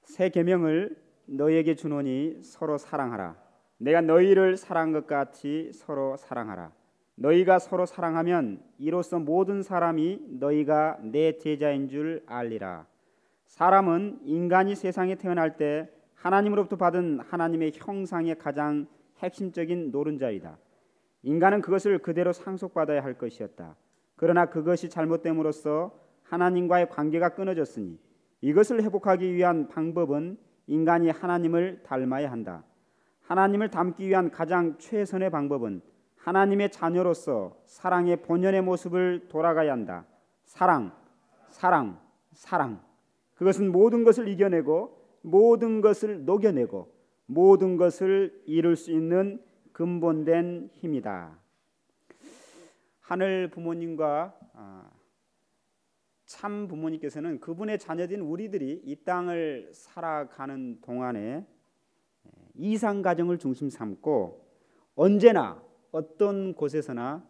새 계명을 너희에게 주노니 서로 사랑하라. 내가 너희를 사랑한 것 같이 서로 사랑하라. 너희가 서로 사랑하면 이로써 모든 사람이 너희가 내 제자인 줄 알리라. 사람은 인간이 세상에 태어날 때 하나님으로부터 받은 하나님의 형상의 가장 핵심적인 노른자이다. 인간은 그것을 그대로 상속받아야 할 것이었다. 그러나 그것이 잘못됨으로써 하나님과의 관계가 끊어졌으니 이것을 회복하기 위한 방법은 인간이 하나님을 닮아야 한다. 하나님을 닮기 위한 가장 최선의 방법은 하나님의 자녀로서 사랑의 본연의 모습을 돌아가야 한다. 사랑, 사랑, 사랑. 그것은 모든 것을 이겨내고 모든 것을 녹여내고 모든 것을 이룰 수 있는 근본된 힘이다. 하늘 부모님과 참 부모님께서는 그분의 자녀된 우리들이 이 땅을 살아가는 동안에 이상 가정을 중심 삼고 언제나 어떤 곳에서나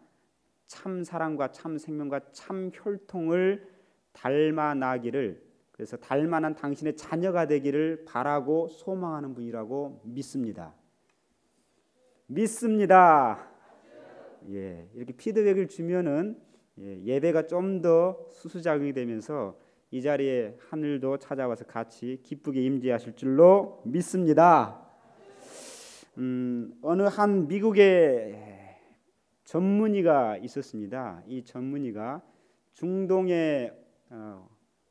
참 사랑과 참 생명과 참 혈통을 닮아나기를, 그래서 닮아난 당신의 자녀가 되기를 바라고 소망하는 분이라고 믿습니다. 믿습니다. 예, 이렇게 피드백을 주면은 예배가 좀 더 수수작용이 되면서 이 자리에 하늘도 찾아와서 같이 기쁘게 임재하실 줄로 믿습니다. 어느 한 미국의 전문의가 있었습니다. 이 전문의가 중동의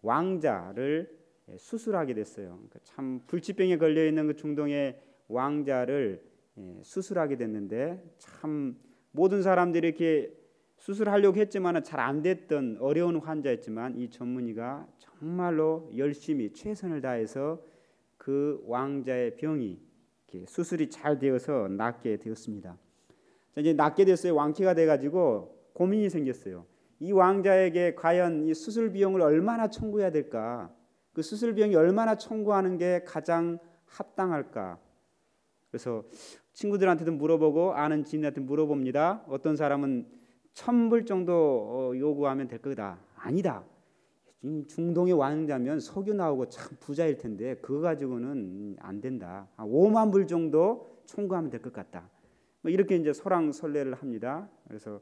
왕자를 수술하게 됐어요. 그러니까 참 불치병에 걸려 있는 그 중동의 왕자를 수술하게 됐는데, 참 모든 사람들이 이렇게 수술하려고 했지만 잘 안 됐던 어려운 환자였지만 이 전문의가 정말로 열심히 최선을 다해서 그 왕자의 병이 수술이 잘 되어서 낫게 되었습니다. 이제 낫게 됐어요. 완쾌가 돼가지고 고민이 생겼어요. 이 왕자에게 과연 이 수술 비용을 얼마나 청구해야 될까? 그 수술 비용이 얼마나 청구하는 게 가장 합당할까? 그래서 친구들한테도 물어보고 아는 지인한테 물어봅니다. 어떤 사람은 1,000불 정도 요구하면 될 거다. 아니다. 중동의 왕자면 석유 나오고 참 부자일 텐데 그거 가지고는 안 된다. 5만 불 정도 청구하면 될 것 같다. 이렇게 이제 설왕설래를 합니다. 그래서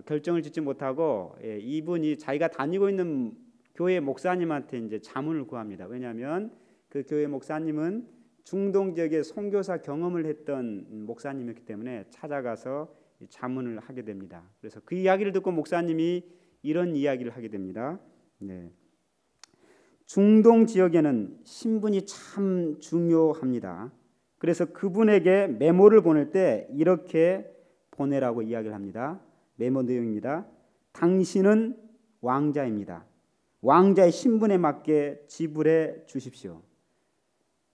결정을 짓지 못하고 이분이 자기가 다니고 있는 교회 목사님한테 이제 자문을 구합니다. 왜냐하면 그 교회 목사님은 중동 지역에 선교사 경험을 했던 목사님이었기 때문에 찾아가서 자문을 하게 됩니다. 그래서 그 이야기를 듣고 목사님이 이런 이야기를 하게 됩니다. 중동 지역에는 신분이 참 중요합니다. 그래서 그분에게 메모를 보낼 때 이렇게 보내라고 이야기를 합니다. 메모 내용입니다. 당신은 왕자입니다. 왕자의 신분에 맞게 지불해 주십시오.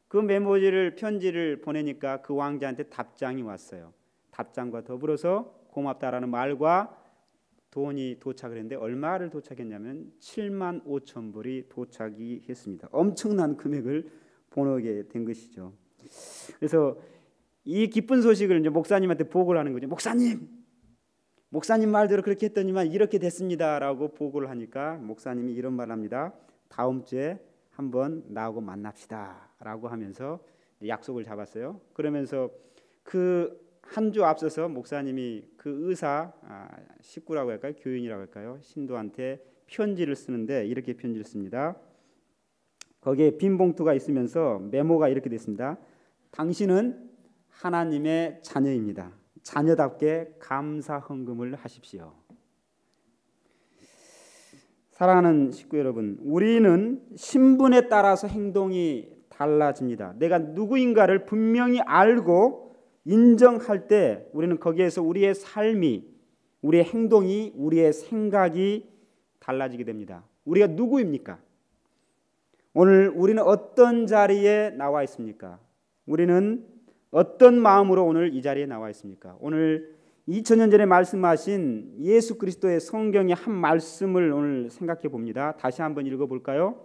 그 메모지를 편지를 보내니까 그 왕자한테 답장이 왔어요. 답장과 더불어서 고맙다라는 말과 돈이 도착을 했는데 얼마를 도착했냐면 7만 5천 불이 도착이 했습니다. 엄청난 금액을 보내게 된 것이죠. 그래서 이 기쁜 소식을 이제 목사님한테 보고를 하는 거죠. 목사님 말대로 그렇게 했더니만 이렇게 됐습니다라고 보고를 하니까 목사님이 이런 말을 합니다. 다음 주에 한번 나하고 만납시다라고 하면서 약속을 잡았어요. 그러면서 그 한 주 앞서서 목사님이 그 의사 식구라고 할까요? 교인이라고 할까요? 신도한테 편지를 쓰는데 이렇게 편지를 씁니다. 거기에 빈 봉투가 있으면서 메모가 이렇게 됐습니다. 당신은 하나님의 자녀입니다. 자녀답게 감사 헌금을 하십시오. 사랑하는 식구 여러분, 우리는 신분에 따라서 행동이 달라집니다. 내가 누구인가를 분명히 알고 인정할 때 우리는 거기에서 우리의 삶이, 우리의 행동이, 우리의 생각이 달라지게 됩니다. 우리가 누구입니까? 오늘 우리는 어떤 자리에 나와 있습니까? 우리는 어떤 마음으로 오늘 이 자리에 나와 있습니까? 오늘 2000년 전에 말씀하신 예수 그리스도의 성경의 한 말씀을 오늘 생각해 봅니다. 다시 한번 읽어볼까요?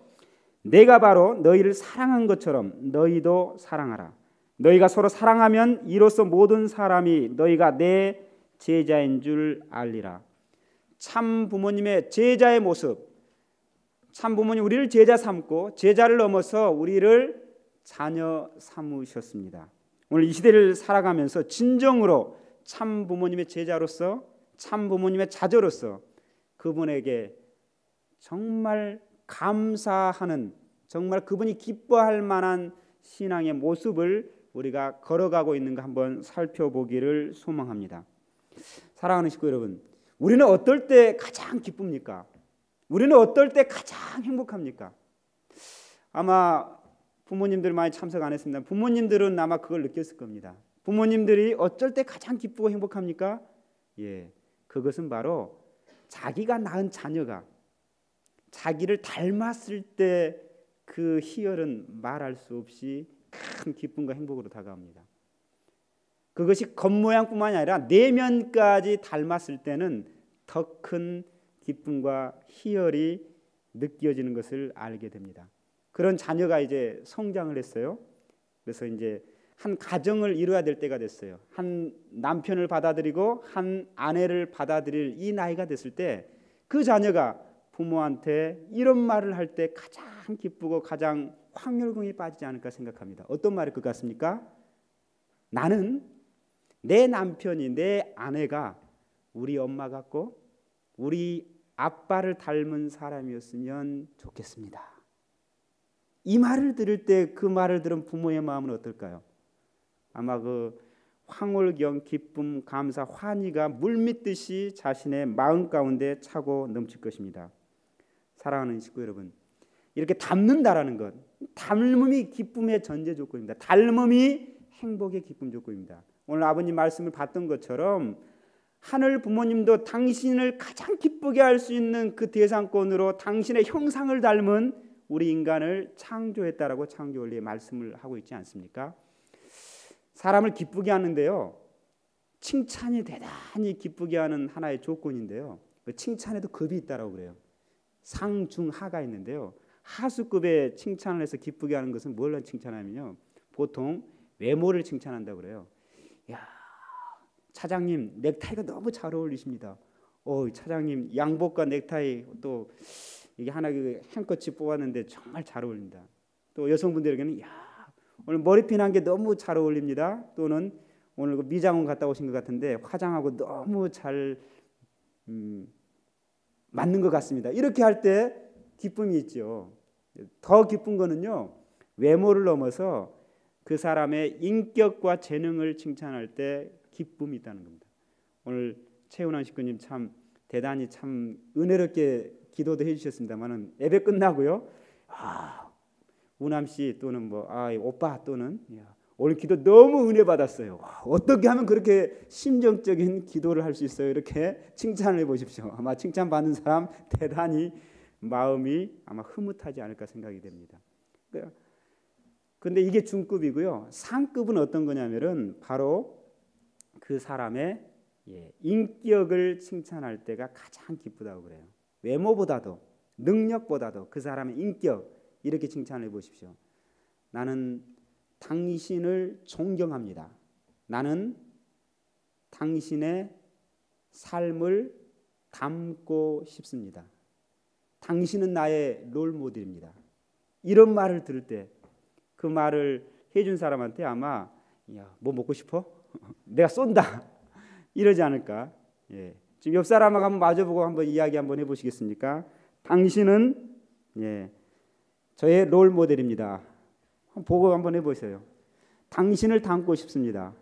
내가 바로 너희를 사랑한 것처럼 너희도 사랑하라. 너희가 서로 사랑하면 이로써 모든 사람이 너희가 내 제자인 줄 알리라. 참 부모님의 제자의 모습, 참 부모님 우리를 제자 삼고 제자를 넘어서 우리를 자녀 삼으셨습니다. 오늘 이 시대를 살아가면서 진정으로 참 부모님의 제자로서 참 부모님의 자녀로서 그분에게 정말 감사하는, 정말 그분이 기뻐할 만한 신앙의 모습을 우리가 걸어가고 있는가 한번 살펴보기를 소망합니다. 사랑하는 식구 여러분, 우리는 어떨 때 가장 기쁩니까? 우리는 어떨 때 가장 행복합니까? 아마 부모님들 많이 참석 안 했습니다. 부모님들은 아마 그걸 느꼈을 겁니다. 부모님들이 어쩔 때 가장 기쁘고 행복합니까? 예, 그것은 바로 자기가 낳은 자녀가 자기를 닮았을 때 그 희열은 말할 수 없이 큰 기쁨과 행복으로 다가옵니다. 그것이 겉모양뿐만이 아니라 내면까지 닮았을 때는 더 큰 기쁨과 희열이 느껴지는 것을 알게 됩니다. 그런 자녀가 이제 성장을 했어요. 그래서 이제 한 가정을 이루어야 될 때가 됐어요. 한 남편을 받아들이고 한 아내를 받아들일 이 나이가 됐을 때 그 자녀가 부모한테 이런 말을 할 때 가장 기쁘고 가장 확률공이 빠지지 않을까 생각합니다. 어떤 말일 것 같습니까? 나는 내 남편이, 내 아내가 우리 엄마 같고 우리 아빠를 닮은 사람이었으면 좋겠습니다. 이 말을 들을 때 그 말을 들은 부모의 마음은 어떨까요? 아마 그 황홀경, 기쁨, 감사, 환희가 물밀듯이 자신의 마음 가운데 차고 넘칠 것입니다. 사랑하는 식구 여러분, 이렇게 닮는다라는 것, 닮음이 기쁨의 전제 조건입니다. 닮음이 행복의 기쁨 조건입니다. 오늘 아버님 말씀을 봤던 것처럼 하늘 부모님도 당신을 가장 기쁘게 할 수 있는 그 대상권으로 당신의 형상을 닮은 우리 인간을 창조했다라고 창조원리의 말씀을 하고 있지 않습니까? 사람을 기쁘게 하는데요, 칭찬이 대단히 기쁘게 하는 하나의 조건인데요, 그 칭찬에도 급이 있다라고 그래요. 상, 중, 하가 있는데요, 하수급의 칭찬을 해서 기쁘게 하는 것은 뭘 칭찬하면요, 보통 외모를 칭찬한다고 그래요. 야, 차장님 넥타이가 너무 잘 어울리십니다. 차장님 양복과 넥타이 또 이게 하나 행커치 뽑았는데 정말 잘 어울린다. 또 여성분들에게는 야, 오늘 머리핀 한 게 너무 잘 어울립니다. 또는 오늘 미장원 갔다 오신 것 같은데 화장하고 너무 잘 맞는 것 같습니다. 이렇게 할 때 기쁨이 있죠. 더 기쁜 거는요, 외모를 넘어서 그 사람의 인격과 재능을 칭찬할 때 기쁨이 있다는 겁니다. 오늘 최은환 식구님 참 대단히 참 은혜롭게 기도도 해주셨습니다만은 예배 끝나고요, 우남 씨 또는 오빠 또는 오늘 기도 너무 은혜 받았어요. 어떻게 하면 그렇게 심정적인 기도를 할 수 있어요? 이렇게 칭찬을 해보십시오. 아마 칭찬 받는 사람 대단히 마음이 아마 흐뭇하지 않을까 생각이 됩니다. 그런데 이게 중급이고요. 상급은 어떤 거냐면은 바로 그 사람의 인격을 칭찬할 때가 가장 기쁘다고 그래요. 외모보다도 능력보다도 그 사람의 인격, 이렇게 칭찬을 해보십시오. 나는 당신을 존경합니다. 나는 당신의 삶을 닮고 싶습니다. 당신은 나의 롤모델입니다. 이런 말을 들을 때 그 말을 해준 사람한테 아마 뭐 먹고 싶어? 내가 쏜다 이러지 않을까. 지금 옆 사람하고 한번 마주보고 한번 이야기 한번 해보시겠습니까? 당신은 저의 롤 모델입니다. 보고 한번 해보세요. 당신을 닮고 싶습니다.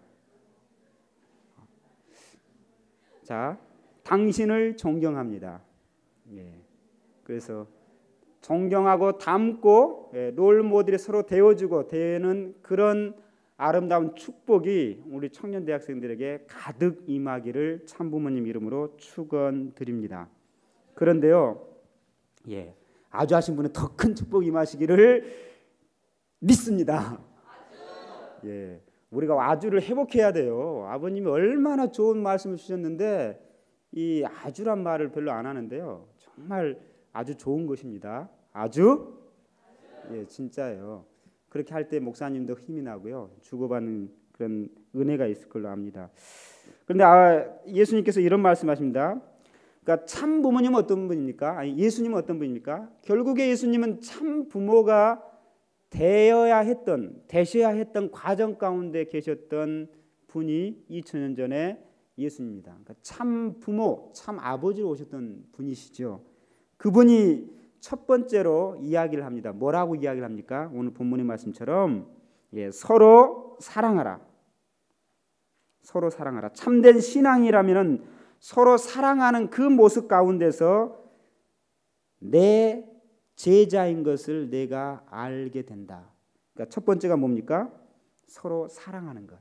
자, 당신을 존경합니다. 그래서 존경하고 닮고 롤 모델이 서로 되어주고 되는 그런 아름다운 축복이 우리 청년 대학생들에게 가득 임하기를 참부모님 이름으로 축원드립니다. 그런데요, 아주 하신 분은 더 큰 축복이 임하시기를 믿습니다. 우리가 아주를 회복해야 돼요. 아버님이 얼마나 좋은 말씀을 주셨는데 이 아주란 말을 별로 안 하는데요, 정말 아주 좋은 것입니다. 아주? 진짜예요. 그렇게 할 때 목사님도 힘이 나고요, 주고받는 그런 은혜가 있을 걸로 압니다. 그런데 예수님께서 이런 말씀하십니다. 그러니까 참 부모님은 어떤 분입니까? 아니, 예수님은 어떤 분입니까? 결국에 예수님은 참 부모가 되셔야 했던 과정 가운데 계셨던 분이 2000년 전에 예수님입니다. 그러니까 참 부모, 참 아버지로 오셨던 분이시죠. 그분이 첫 번째로 이야기를 합니다. 뭐라고 이야기를 합니까? 오늘 본문의 말씀처럼 서로 사랑하라. 서로 사랑하라. 참된 신앙이라면은 서로 사랑하는 그 모습 가운데서 내 제자인 것을 내가 알게 된다. 그러니까 첫 번째가 뭡니까? 서로 사랑하는 것.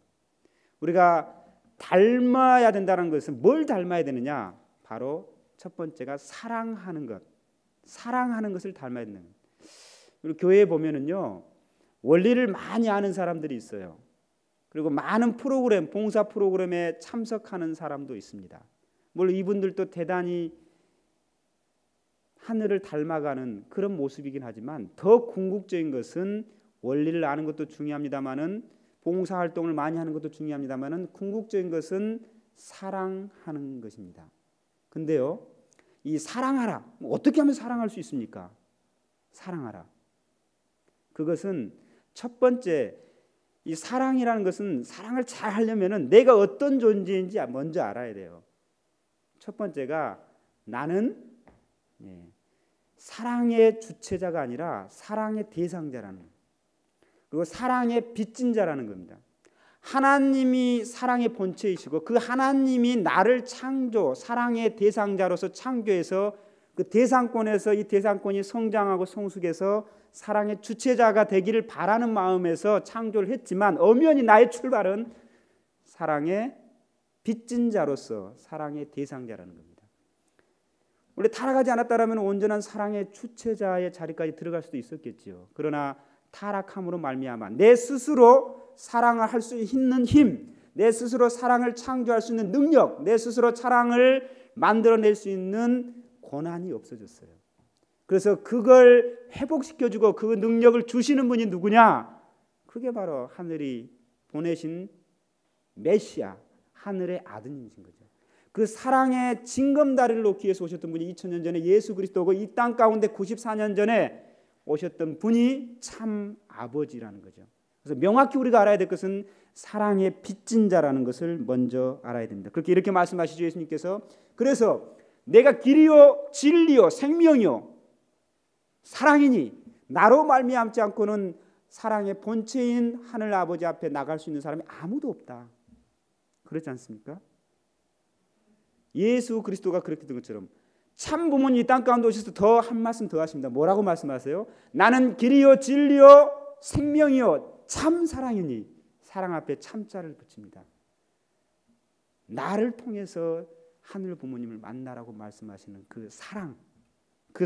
우리가 닮아야 된다는 것은 뭘 닮아야 되느냐? 바로 첫 번째가 사랑하는 것. 사랑하는 것을 닮아야 된다. 그리고 교회에 보면은요, 원리를 많이 아는 사람들이 있어요. 그리고 많은 프로그램, 봉사 프로그램에 참석하는 사람도 있습니다. 물론 이분들도 대단히 하늘을 닮아가는 그런 모습이긴 하지만 더 궁극적인 것은 원리를 아는 것도 중요합니다만은 봉사 활동을 많이 하는 것도 중요합니다만은 궁극적인 것은 사랑하는 것입니다. 근데요, 이 사랑하라, 어떻게 하면 사랑할 수 있습니까? 사랑하라. 그것은 첫 번째, 이 사랑이라는 것은 사랑을 잘 하려면은 내가 어떤 존재인지 먼저 알아야 돼요. 첫 번째가 나는 사랑의 주체자가 아니라 사랑의 대상자라는, 그리고 사랑의 빚진 자라는 겁니다. 하나님이 사랑의 본체이시고 그 하나님이 나를 사랑의 대상자로서 창조해서 그 대상권에서 이 대상권이 성장하고 성숙해서 사랑의 주체자가 되기를 바라는 마음에서 창조를 했지만 엄연히 나의 출발은 사랑의 빚진 자로서 사랑의 대상자라는 겁니다. 원래 타락하지 않았다라면 온전한 사랑의 주체자의 자리까지 들어갈 수도 있었겠지요. 그러나 타락함으로 말미암아 내 스스로 사랑을 할 수 있는 힘, 내 스스로 사랑을 창조할 수 있는 능력, 내 스스로 사랑을 만들어낼 수 있는 권한이 없어졌어요. 그래서 그걸 회복시켜주고 그 능력을 주시는 분이 누구냐? 그게 바로 하늘이 보내신 메시아, 하늘의 아드님이신 거죠. 그 사랑의 징검다리를 놓기 위해서 오셨던 분이 2000년 전에 예수 그리스도고 이 땅 가운데 94년 전에 오셨던 분이 참 아버지라는 거죠. 그래서 명확히 우리가 알아야 될 것은 사랑의 빚진 자라는 것을 먼저 알아야 됩니다. 그렇게 이렇게 말씀하시죠, 예수님께서. 그래서 내가 길이요 진리요 생명이요 사랑이니 나로 말미암지 않고는 사랑의 본체인 하늘 아버지 앞에 나갈 수 있는 사람이 아무도 없다. 그렇지 않습니까? 예수 그리스도가 그렇게 된 것처럼 참 부모님 이 땅 가운데 오셔서 더 한 말씀 더 하십니다. 뭐라고 말씀하세요? 나는 길이요 진리요 생명이요 참 사랑이니 사랑 앞에 참자를 붙입니다. 나를 통해서 하늘 부모님을 만나라고 말씀하시는 그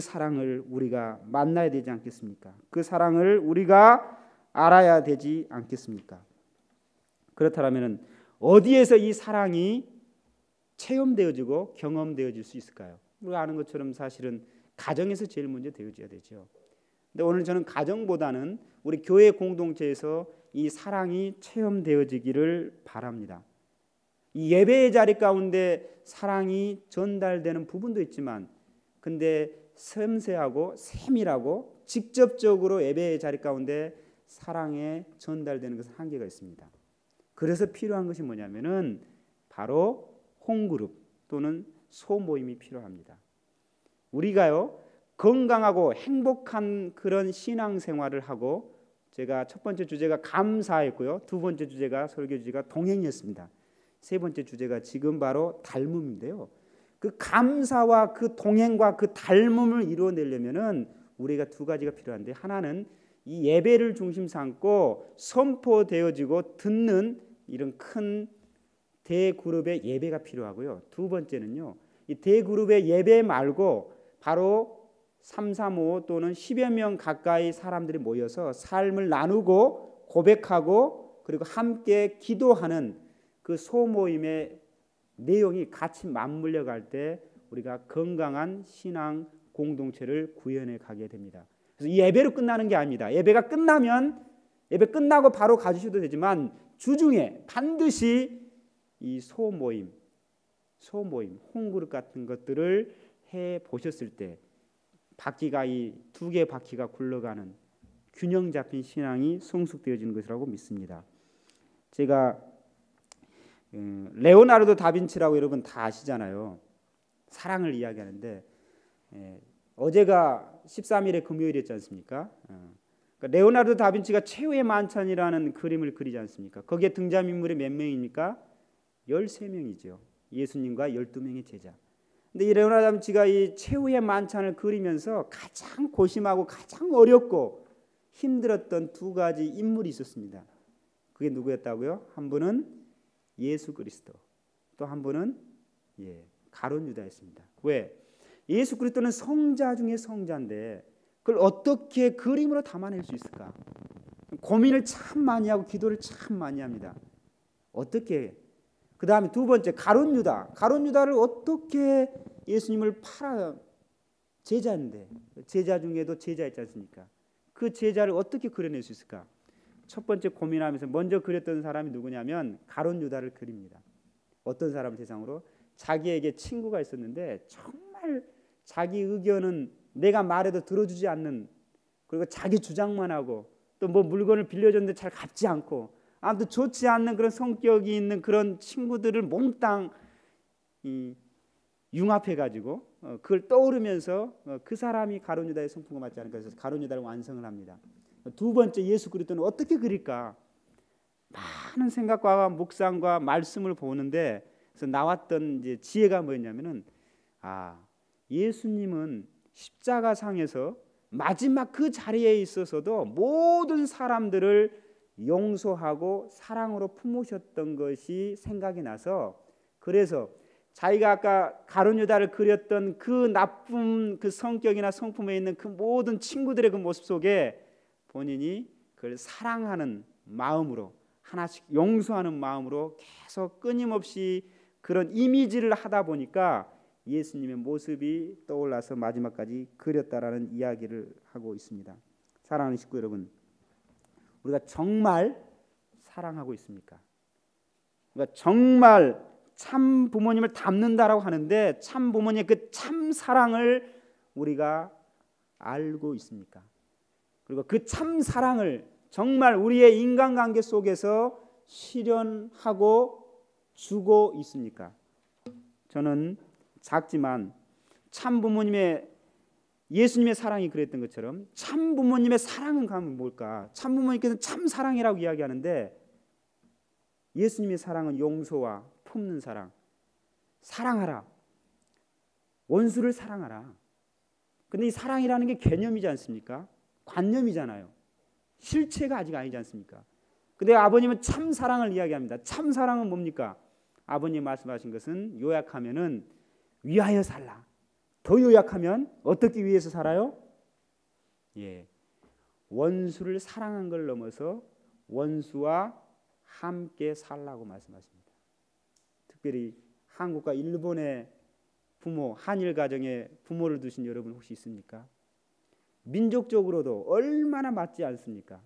사랑을 우리가 만나야 되지 않겠습니까? 그 사랑을 우리가 알아야 되지 않겠습니까? 그렇다면 어디에서 이 사랑이 체험되어지고 경험되어질 수 있을까요? 우리가 아는 것처럼 사실은 가정에서 제일 먼저 되어져야 되죠. 근데 오늘 저는 가정보다는 우리 교회 공동체에서 이 사랑이 체험되어지기를 바랍니다. 이 예배의 자리 가운데 사랑이 전달되는 부분도 있지만 근데 섬세하고 세밀하고 직접적으로 예배의 자리 가운데 사랑에 전달되는 것은 한계가 있습니다. 그래서 필요한 것이 뭐냐면은 바로 홈그룹 또는 소모임이 필요합니다. 우리가요 건강하고 행복한 그런 신앙생활을 하고 제가 첫 번째 주제가 감사했고요. 두 번째 주제가 설교 주제가 동행이었습니다. 세 번째 주제가 지금 바로 닮음인데요. 그 감사와 그 동행과 그 닮음을 이루어내려면은 우리가 두 가지가 필요한데 하나는 이 예배를 중심 삼고 선포되어지고 듣는 이런 큰 대그룹의 예배가 필요하고요. 두 번째는요. 이 대그룹의 예배 말고 바로 3, 3, 5 또는 10여 명 가까이 사람들이 모여서 삶을 나누고 고백하고 그리고 함께 기도하는 그 소모임의 내용이 같이 맞물려 갈 때 우리가 건강한 신앙 공동체를 구현해 가게 됩니다. 그래서 이 예배로 끝나는 게 아닙니다. 예배가 끝나면 예배 끝나고 바로 가주셔도 되지만 주중에 반드시 이 소모임, 소모임, 홍그릇 같은 것들을 해 보셨을 때 바퀴가 이 두 개의 바퀴가 굴러가는 균형 잡힌 신앙이 성숙되어지는 것이라고 믿습니다. 제가 레오나르도 다빈치라고 여러분 다 아시잖아요. 사랑을 이야기하는데 어제가 13일의 금요일이었지 않습니까? 그러니까 레오나르도 다빈치가 최후의 만찬이라는 그림을 그리지 않습니까? 거기에 등장인물이 몇 명입니까? 13명이죠. 예수님과 12명의 제자. 근데 이 레오나르도 다빈치가 이 최후의 만찬을 그리면서 가장 고심하고 가장 어렵고 힘들었던 두 가지 인물이 있었습니다. 그게 누구였다고요? 한 분은 예수 그리스도, 또 한 분은 가룟 유다였습니다. 왜? 예수 그리스도는 성자 중에 성자인데 그걸 어떻게 그림으로 담아낼 수 있을까? 고민을 참 많이 하고 기도를 참 많이 합니다. 어떻게? 그 다음에 두 번째 가룟 유다. 가룟 유다를 어떻게 예수님을 팔아 제자인데 제자 중에도 제자였지 않습니까? 그 제자를 어떻게 그려낼 수 있을까? 첫 번째 고민하면서 먼저 그렸던 사람이 누구냐면 가룟 유다를 그립니다. 어떤 사람을 대상으로? 자기에게 친구가 있었는데 정말 자기 의견은 내가 말해도 들어주지 않는, 그리고 자기 주장만 하고 또 뭐 물건을 빌려줬는데 잘 갚지 않고 아무튼 좋지 않는 그런 성격이 있는 그런 친구들을 몽땅 융합해가지고 그걸 떠오르면서 그 사람이 가룟 유다의 성품과 맞지 않을까 해서 가룟 유다를 완성을 합니다. 두 번째 예수 그리스도는 어떻게 그릴까? 많은 생각과 묵상과 말씀을 보는데 그래서 나왔던 이제 지혜가 뭐였냐면은 예수님은 십자가상에서 마지막 그 자리에 있어서도 모든 사람들을 용서하고 사랑으로 품으셨던 것이 생각이 나서, 그래서 자기가 아까 가룟 유다를 그렸던 그 나쁜 그 성격이나 성품에 있는 그 모든 친구들의 그 모습 속에 본인이 그걸 사랑하는 마음으로, 하나씩 용서하는 마음으로 계속 끊임없이 그런 이미지를 하다 보니까 예수님의 모습이 떠올라서 마지막까지 그렸다라는 이야기를 하고 있습니다. 사랑하는 식구 여러분, 우리가 정말 사랑하고 있습니까? 우리가 정말 참 부모님을 닮는다라고 하는데 참 부모님의 그 참 사랑을 우리가 알고 있습니까? 그리고 그 참 사랑을 정말 우리의 인간관계 속에서 실현하고 주고 있습니까? 저는 작지만 참 부모님의 예수님의 사랑이 그랬던 것처럼 참 부모님의 사랑은 가면 뭘까? 참 부모님께서는 참 사랑이라고 이야기하는데 예수님의 사랑은 용서와 품는 사랑, 사랑하라, 원수를 사랑하라. 근데 이 사랑이라는 게 개념이지 않습니까? 관념이잖아요. 실체가 아직 아니지 않습니까? 근데 아버님은 참 사랑을 이야기합니다. 참 사랑은 뭡니까? 아버님 말씀하신 것은 요약하면은 위하여 살라. 더 요약하면 어떻게 위해서 살아요? 원수를 사랑한 걸 넘어서 원수와 함께 살라고 말씀하십니다. 특별히 한국과 일본의 부모, 한일 가정에 부모를 두신 여러분 혹시 있습니까? 민족적으로도 얼마나 맞지 않습니까?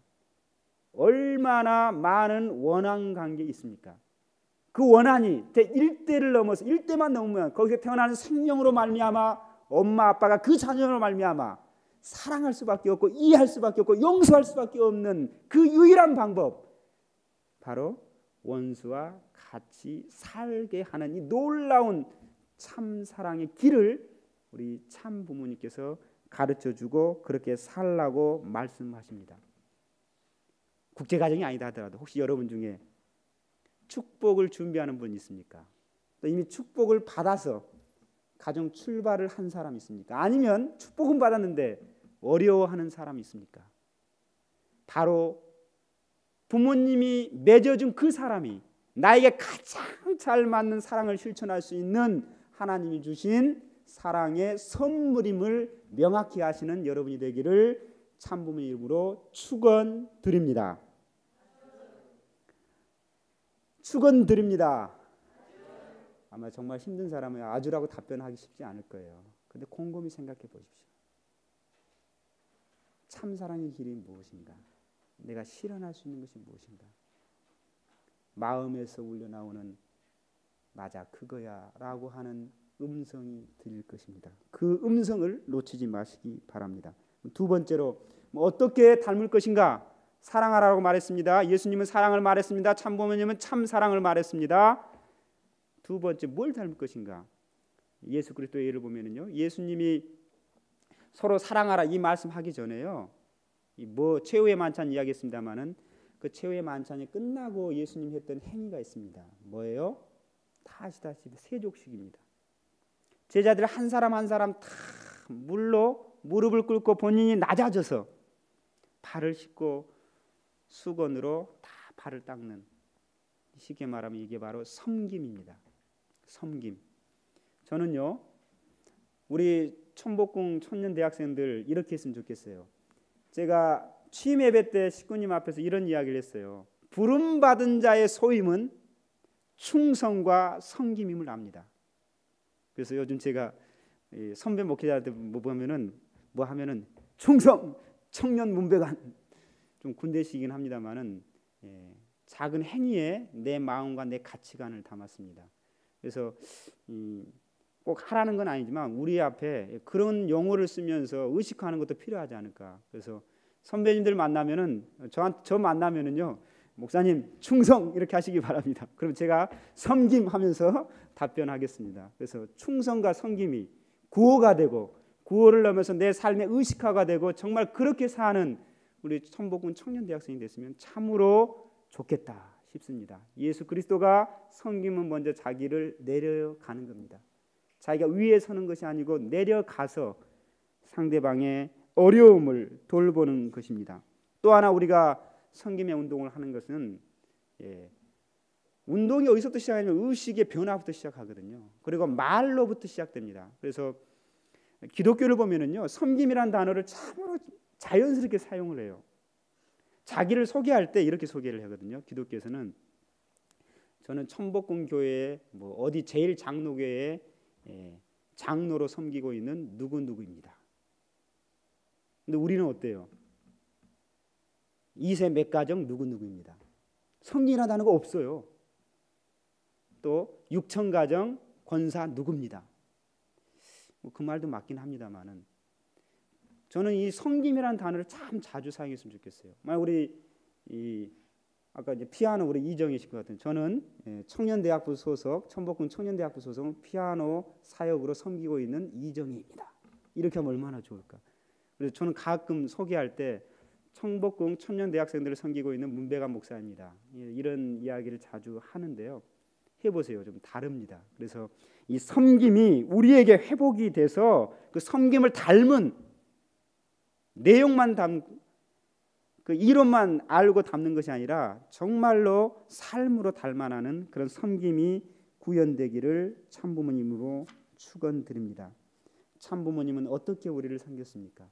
얼마나 많은 원한 관계 있습니까? 그 원한이 일대를 넘어서 일대만 넘으면 거기서 태어나는 생명으로 말미암아 엄마 아빠가 그 자녀로 말미암아 사랑할 수밖에 없고 이해할 수밖에 없고 용서할 수밖에 없는 그 유일한 방법, 바로 원수와 같이 살게 하는 이 놀라운 참 사랑의 길을 우리 참 부모님께서 가르쳐주고 그렇게 살라고 말씀하십니다. 국제가정이 아니다 하더라도 혹시 여러분 중에 축복을 준비하는 분 있습니까? 또 이미 축복을 받아서 가정 출발을 한 사람 있습니까? 아니면 축복은 받았는데 어려워하는 사람이 있습니까? 바로 부모님이 맺어준 그 사람이 나에게 가장 잘 맞는 사랑을 실천할 수 있는 하나님이 주신 사랑의 선물임을 명확히 아시는 여러분이 되기를 참부모의 이름으로 축원드립니다. 축원드립니다. 아마 정말 힘든 사람은 아주라고 답변하기 쉽지 않을 거예요. 그런데 곰곰이 생각해 보십시오. 참사랑의 길이 무엇인가? 내가 실현할 수 있는 것이 무엇인가? 마음에서 울려나오는 맞아, 그거야 라고 하는 음성이 들릴 것입니다. 그 음성을 놓치지 마시기 바랍니다. 두 번째로 어떻게 닮을 것인가? 사랑하라고 말했습니다. 예수님은 사랑을 말했습니다. 참부모님은 참 사랑을 말했습니다. 두 번째, 뭘 닮을 것인가? 예수 그리스도의 예를 보면은요, 예수님이 서로 사랑하라 이 말씀하기 전에요, 뭐 최후의 만찬 이야기했습니다만은 그 최후의 만찬이 끝나고 예수님 했던 행위가 있습니다. 뭐예요? 다 아시다시피 세족식입니다. 제자들 한 사람 한 사람 다 물로 무릎을 꿇고 본인이 낮아져서 발을 씻고 수건으로 다 발을 닦는, 쉽게 말하면 이게 바로 섬김입니다. 섬김. 저는요, 우리 천복궁 청년 대학생들 이렇게 했으면 좋겠어요. 제가 취임 예배 때 식구님 앞에서 이런 이야기를 했어요. 부름받은 자의 소임은 충성과 섬김임을 압니다. 그래서 요즘 제가 선배 목회자한테 뭐 하면은 충성 청년 문배관, 좀 군대식이긴 합니다만은 작은 행위에 내 마음과 내 가치관을 담았습니다. 그래서 꼭 하라는 건 아니지만 우리 앞에 그런 용어를 쓰면서 의식하는 것도 필요하지 않을까. 그래서 선배님들 만나면은 저 만나면은요, 목사님 충성 이렇게 하시기 바랍니다. 그럼 제가 섬김하면서 답변하겠습니다. 그래서 충성과 섬김이 구호가 되고, 구호를 넘어서 내 삶의 의식화가 되고, 정말 그렇게 사는 우리 천복궁 청년 대학생이 됐으면 참으로 좋겠다 싶습니다. 예수 그리스도가 섬김은 먼저 자기를 내려가는 겁니다. 자기가 위에 서는 것이 아니고 내려가서 상대방의 어려움을 돌보는 것입니다. 또 하나 우리가 섬김의 운동을 하는 것은, 운동이 어디서부터 시작하냐면 의식의 변화부터 시작하거든요. 그리고 말로부터 시작됩니다. 그래서 기독교를 보면은요, 섬김이라는 단어를 참으로 자연스럽게 사용을 해요. 자기를 소개할 때 이렇게 소개를 하거든요. 기독교에서는 저는 천복궁 교회에 어디 제일 장로교회에 장로로 섬기고 있는 누구누구입니다. 근데 우리는 어때요? 2세 몇 가정 누구누구입니다. 섬기라는 단어가 없어요. 또 6천 가정 권사 누구입니다. 그 말도 맞긴 합니다만은 저는 이 섬김이라는 단어를 참 자주 사용했으면 좋겠어요. 만약 우리 아까 이제 피아노 우리 이정희 씨 것 같은, 저는 청년대학부 소속, 천복궁 청년대학부 소속 피아노 사역으로 섬기고 있는 이정희입니다. 이렇게 하면 얼마나 좋을까. 그래서 저는 가끔 소개할 때 천복궁 청년대학생들을 섬기고 있는 문배관 목사입니다. 이런 이야기를 자주 하는데요. 해보세요. 좀 다릅니다. 그래서 이 섬김이 우리에게 회복이 돼서 그 섬김을 닮은 내용만 그 이론만 알고 담는 것이 아니라 정말로 삶으로 닮아나는 그런 섬김이 구현되기를 참부모님으로 축원드립니다. 참부모님은 어떻게 우리를 섬겼습니까?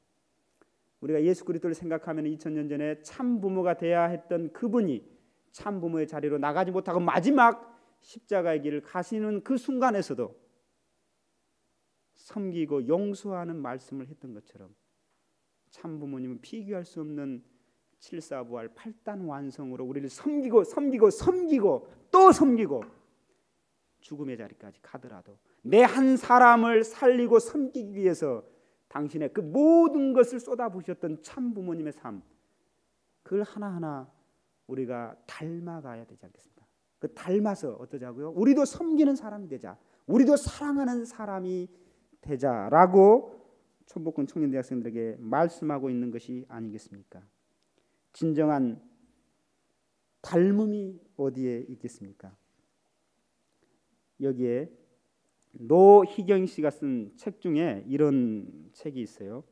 우리가 예수 그리스도를 생각하면 2000년 전에 참부모가 돼야 했던 그분이 참부모의 자리로 나가지 못하고 마지막 십자가의 길을 가시는 그 순간에서도 섬기고 용서하는 말씀을 했던 것처럼 참부모님은 비교할 수 없는 7사부활 8단 완성으로 우리를 섬기고 또 섬기고 죽음의 자리까지 가더라도 내 한 사람을 살리고 섬기기 위해서 당신의 그 모든 것을 쏟아부으셨던 참부모님의 삶, 그걸 하나하나 우리가 닮아가야 되지 않겠습니까? 그 닮아서 어떠자고요? 우리도 섬기는 사람이 되자, 우리도 사랑하는 사람이 되자라고 천복궁 청년대학생들에게 말씀하고 있는 것이 아니겠습니까? 진정한 닮음이 어디에 있겠습니까? 여기에 노희경 씨가 쓴 책 중에 이런 책이 있어요.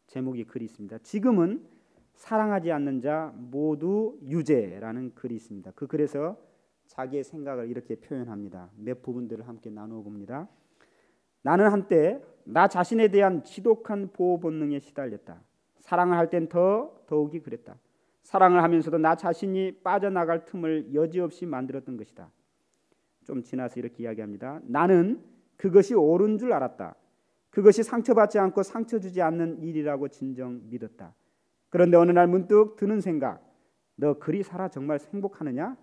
제목이 글이 있습니다. 지금은 사랑하지 않는 자 모두 유죄라는 글이 있습니다. 그 글에서 자기의 생각을 이렇게 표현합니다. 몇 부분들을 함께 나누어 봅니다. 나는 한때 나 자신에 대한 지독한 보호 본능에 시달렸다. 사랑을 할 땐 더욱이 그랬다. 사랑을 하면서도 나 자신이 빠져나갈 틈을 여지없이 만들었던 것이다. 좀 지나서 이렇게 이야기합니다. 나는 그것이 옳은 줄 알았다. 그것이 상처받지 않고 상처 주지 않는 일이라고 진정 믿었다. 그런데 어느 날 문득 드는 생각, 너 그리 살아 정말 행복하느냐?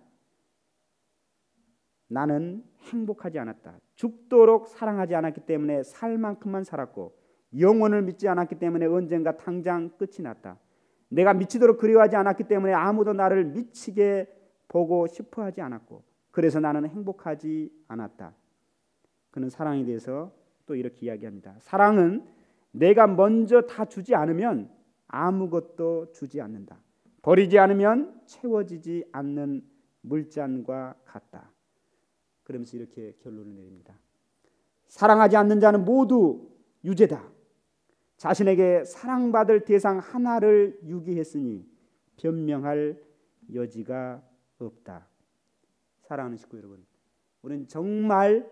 나는 행복하지 않았다. 죽도록 사랑하지 않았기 때문에 살 만큼만 살았고 영원을 믿지 않았기 때문에 언젠가 당장 끝이 났다. 내가 미치도록 그리워하지 않았기 때문에 아무도 나를 미치게 보고 싶어 하지 않았고 그래서 나는 행복하지 않았다. 그는 사랑에 대해서 또 이렇게 이야기합니다. 사랑은 내가 먼저 다 주지 않으면 아무것도 주지 않는다. 버리지 않으면 채워지지 않는 물잔과 같다. 그러면서 이렇게 결론을 내립니다. 사랑하지 않는 자는 모두 유죄다. 자신에게 사랑받을 대상 하나를 유기했으니 변명할 여지가 없다. 사랑하는 식구 여러분, 우리는 정말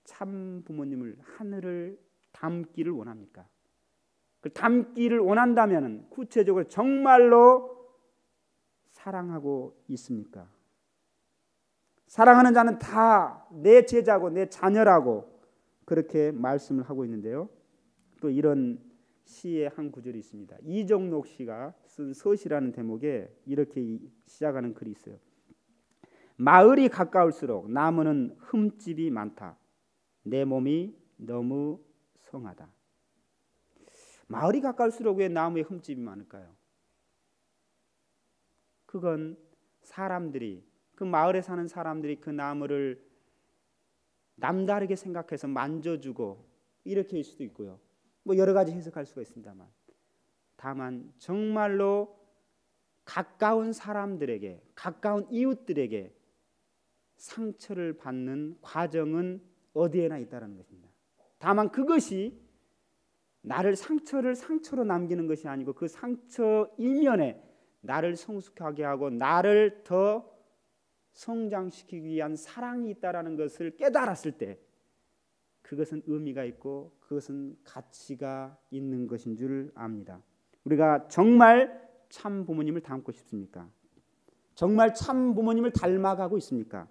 참 부모님을 하늘을 닮기를 원합니까? 그 닮기를 원한다면 구체적으로 정말로 사랑하고 있습니까? 사랑하는 자는 다 내 제자고 내 자녀라고 그렇게 말씀을 하고 있는데요. 또 이런 시의 한 구절이 있습니다. 이정록 씨가 쓴 서시라는 대목에 이렇게 시작하는 글이 있어요. 마을이 가까울수록 나무는 흠집이 많다. 내 몸이 너무 성하다. 마을이 가까울수록 왜 나무에 흠집이 많을까요? 그건 사람들이 그 마을에 사는 사람들이 그 나무를 남다르게 생각해서 만져주고 이렇게일 수도 있고요. 뭐 여러 가지 해석할 수가 있습니다만 다만 정말로 가까운 사람들에게 가까운 이웃들에게 상처를 받는 과정은 어디에나 있다는 것입니다. 다만 그것이 나를 상처로 남기는 것이 아니고 그 상처 이면에 나를 성숙하게 하고 나를 더 성장시키기 위한 사랑이 있다는 것을 깨달았을 때 그것은 의미가 있고 그것은 가치가 있는 것인 줄 압니다. 우리가 정말 참 부모님을 닮고 싶습니까? 정말 참 부모님을 닮아가고 있습니까?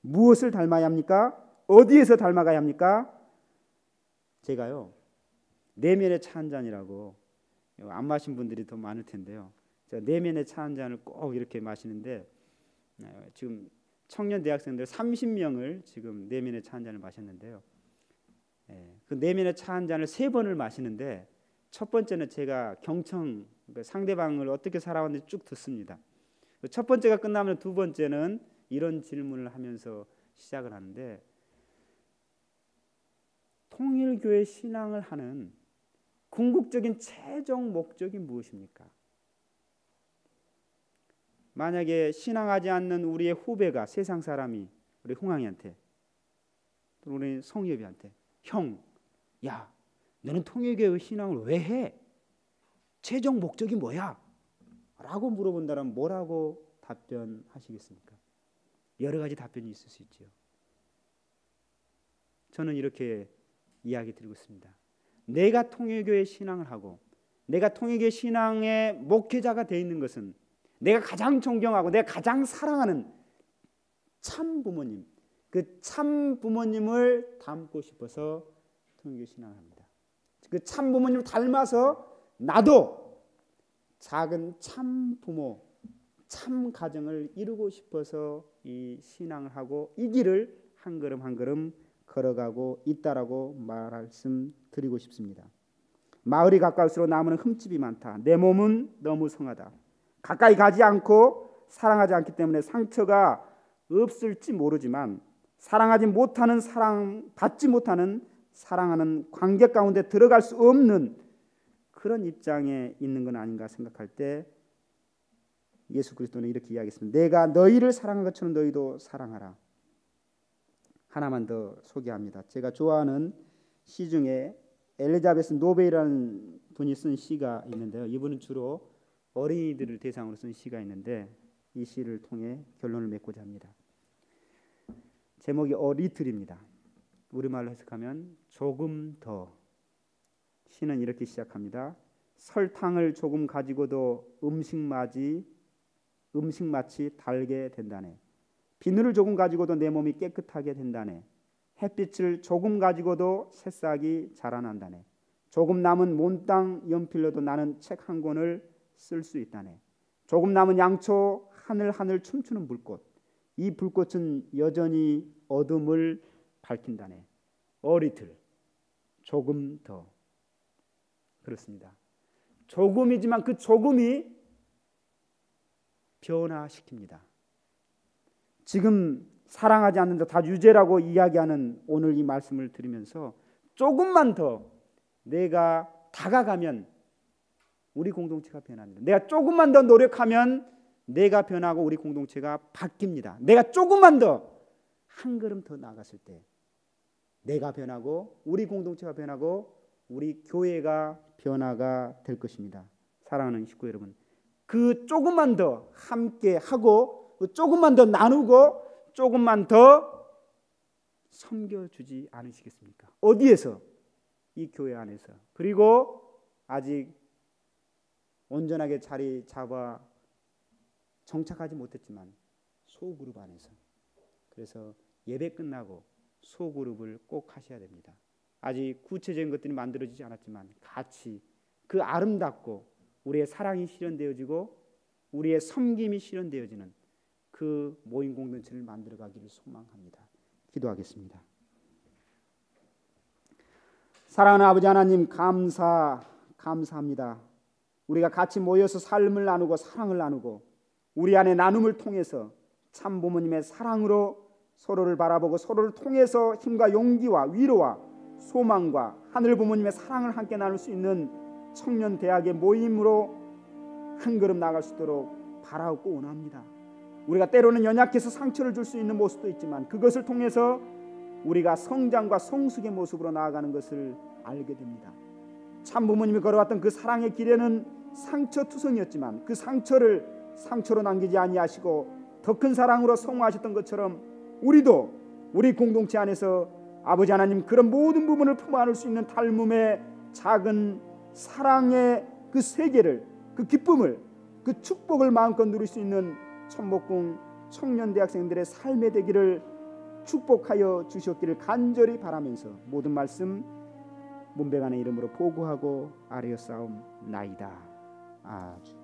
무엇을 닮아야 합니까? 어디에서 닮아가야 합니까? 제가요 내면의 차 한 잔이라고 안 마신 분들이 더 많을 텐데요. 제가 내면의 차 한 잔을 꼭 이렇게 마시는데 지금 청년 대학생들 30명을 지금 내면의 차 한 잔을 마셨는데요. 그 내면의 차 한 잔을 3번을 마시는데 첫 번째는 제가 경청 상대방을 어떻게 살아왔는지 쭉 듣습니다. 첫 번째가 끝나면 두 번째는 이런 질문을 하면서 시작을 하는데 통일교회 신앙을 하는 궁극적인 최종 목적이 무엇입니까? 만약에 신앙하지 않는 우리의 후배가 세상 사람이 우리 홍항이한테 우리 성엽이한테 형, 야 너는 통일교회 신앙을 왜 해? 최종 목적이 뭐야? 라고 물어본다면 뭐라고 답변하시겠습니까? 여러 가지 답변이 있을 수 있죠. 저는 이렇게 이야기 드리고 있습니다. 내가 통일교회 신앙을 하고 내가 통일교회 신앙의 목회자가 되어 있는 것은 내가 가장 존경하고 내가 가장 사랑하는 참 부모님, 그 참 부모님을 닮고 싶어서 통일교회 신앙을 합니다. 그 참 부모님을 닮아서 나도 작은 참 부모, 참 가정을 이루고 싶어서 이 신앙을 하고 이 길을 한 걸음 한 걸음 걸어가고 있다라고 말씀드리고 싶습니다. 마을이 가까울수록 나무는 흠집이 많다. 내 몸은 너무 성하다. 가까이 가지 않고 사랑하지 않기 때문에 상처가 없을지 모르지만 사랑하지 못하는 받지 못하는 사랑하는 관계 가운데 들어갈 수 없는 그런 입장에 있는 건 아닌가 생각할 때 예수 그리스도는 이렇게 이야기했습니다. 내가 너희를 사랑한 것처럼 너희도 사랑하라. 하나만 더 소개합니다. 제가 좋아하는 시 중에 엘리자베스 노베이라는 분이 쓴 시가 있는데요. 이분은 주로 어린이들을 대상으로 쓴 시가 있는데 이 시를 통해 결론을 맺고자 합니다. 제목이 어리틀입니다. 우리말로 해석하면 조금 더. 시는 이렇게 시작합니다. 설탕을 조금 가지고도 음식맛이 달게 된다네. 비누를 조금 가지고도 내 몸이 깨끗하게 된다네. 햇빛을 조금 가지고도 새싹이 자라난다네. 조금 남은 몬땅 연필로도 나는 책 한 권을 쓸 수 있다네. 조금 남은 양초 하늘하늘 춤추는 불꽃. 이 불꽃은 여전히 어둠을 밝힌다네. A little, 조금 더. 그렇습니다. 조금이지만 그 조금이 변화시킵니다. 지금 사랑하지 않는다, 다 유죄라고 이야기하는 오늘 이 말씀을 들으면서 조금만 더 내가 다가가면 우리 공동체가 변합니다. 내가 조금만 더 노력하면 내가 변하고 우리 공동체가 바뀝니다. 내가 조금만 더 한 걸음 더 나갔을 때 내가 변하고 우리 공동체가 변하고 우리 교회가 변화가 될 것입니다. 사랑하는 식구 여러분, 그 조금만 더 함께 하고 조금만 더 나누고 조금만 더 섬겨주지 않으시겠습니까? 어디에서? 이 교회 안에서. 그리고 아직 온전하게 자리 잡아 정착하지 못했지만 소그룹 안에서. 그래서 예배 끝나고 소그룹을 꼭 하셔야 됩니다. 아직 구체적인 것들이 만들어지지 않았지만 같이 그 아름답고 우리의 사랑이 실현되어지고 우리의 섬김이 실현되어지는 그 모임 공동체를 만들어가기를 소망합니다. 기도하겠습니다. 사랑하는 아버지 하나님, 감사합니다. 우리가 같이 모여서 삶을 나누고 사랑을 나누고 우리 안에 나눔을 통해서 참 부모님의 사랑으로 서로를 바라보고 서로를 통해서 힘과 용기와 위로와 소망과 하늘 부모님의 사랑을 함께 나눌 수 있는 청년 대학의 모임으로 한 걸음 나갈 수 있도록 바라고 원합니다. 우리가 때로는 연약해서 상처를 줄 수 있는 모습도 있지만 그것을 통해서 우리가 성장과 성숙의 모습으로 나아가는 것을 알게 됩니다. 참 부모님이 걸어왔던 그 사랑의 길에는 상처투성이었지만 그 상처를 상처로 남기지 아니하시고 더 큰 사랑으로 성화하셨던 것처럼 우리도 우리 공동체 안에서 아버지 하나님 그런 모든 부분을 품어 안을 수 있는 닮음의 작은 사랑의 그 세계를, 그 기쁨을, 그 축복을 마음껏 누릴 수 있는 천목궁 청년 대학생들의 삶의 되기를 축복하여 주셨기를 간절히 바라면서 모든 말씀 문배관의 이름으로 보고하고 아뢰었사옵나이다. 아멘.